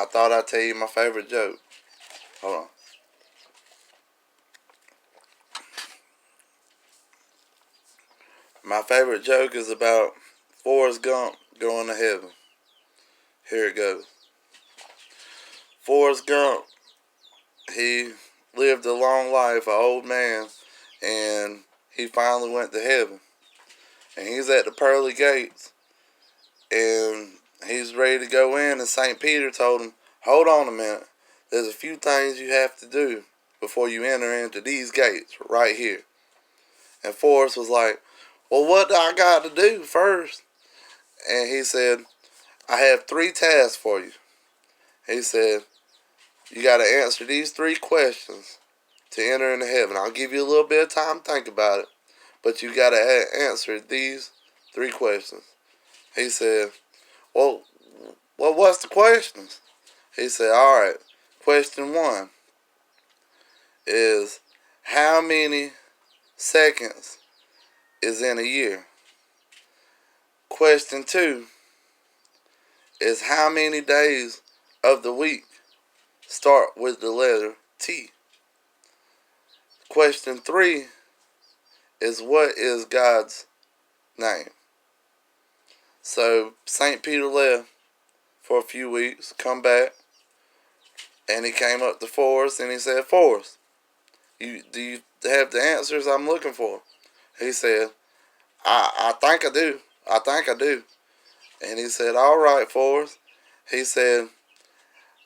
I thought I'd tell you my favorite joke. Hold on. My favorite joke is about Forrest Gump going to heaven. Here it goes. Forrest Gump, he lived a long life, an old man, and he finally went to heaven. And he's at the pearly gates, and he's ready to go in, and St. Peter told him, hold on a minute. There's a few things you have to do before you enter into these gates right here. And Forrest was like, well, what do I got to do first? And he said, I have 3 tasks for you. He said, you got to answer these 3 questions to enter into heaven. I'll give you a little bit of time to think about it, but you got to answer these 3 questions. He said, well, what's the questions? He said, all right, question 1 is, how many seconds is in a year? Question 2 is, how many days of the week start with the letter T? Question 3 is, what is God's name? So St. Peter left for a few weeks, come back, and he came up to Forrest and he said, Forrest, do you have the answers I'm looking for? He said, I think I do. I think I do. And he said, all right, Forrest. He said,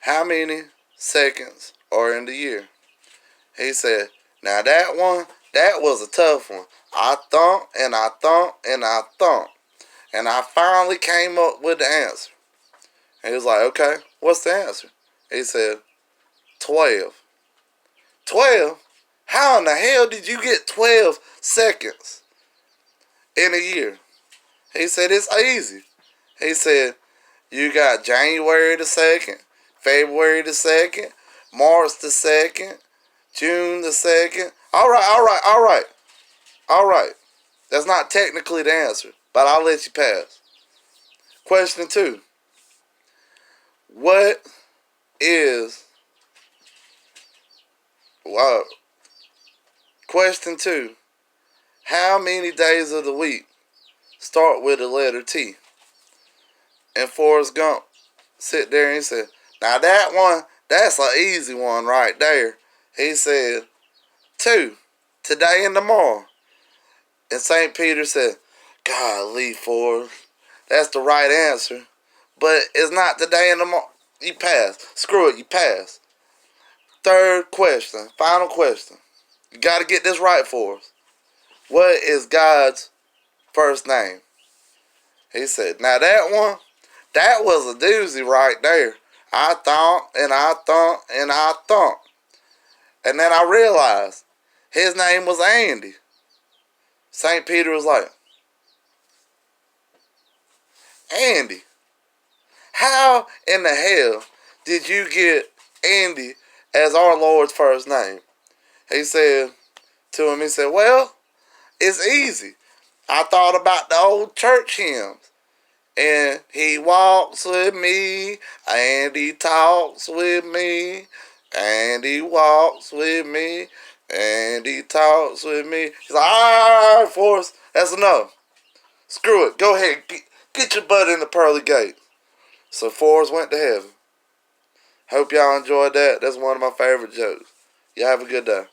how many seconds are in the year? He said, now that was a tough one. I thought and I thought and I thought. And I finally came up with the answer. And he was like, okay, what's the answer? He said, 12. 12? How in the hell did you get 12 seconds in a year? He said, it's easy. He said, you got January the 2nd, February the 2nd, March the 2nd, June the 2nd. All right. That's not technically the answer, but I'll let you pass. Question 2. What is... Question 2. How many days of the week start with the letter T? And Forrest Gump sit there and he said, now that's an easy one right there. He said, 2, today and tomorrow. And St. Peter said, golly, Forrest, that's the right answer. But it's not today and tomorrow. You pass. Screw it, you pass. 3rd question, final question. You got to get this right, Forrest. What is God's first name? He said, now that was a doozy right there. I thought and I thought and I thought. And then I realized his name was Andy. St. Peter was like, Andy, how in the hell did you get Andy as our Lord's first name? He said to him, he said, well, it's easy. I thought about the old church hymns. And he walks with me, and he talks with me, and he walks with me, and he talks with me. He's like, all right, Forrest, that's enough. Screw it. Go ahead. Get your butt in the pearly gate. So Forrest went to heaven. Hope y'all enjoyed that. That's one of my favorite jokes. Y'all have a good day.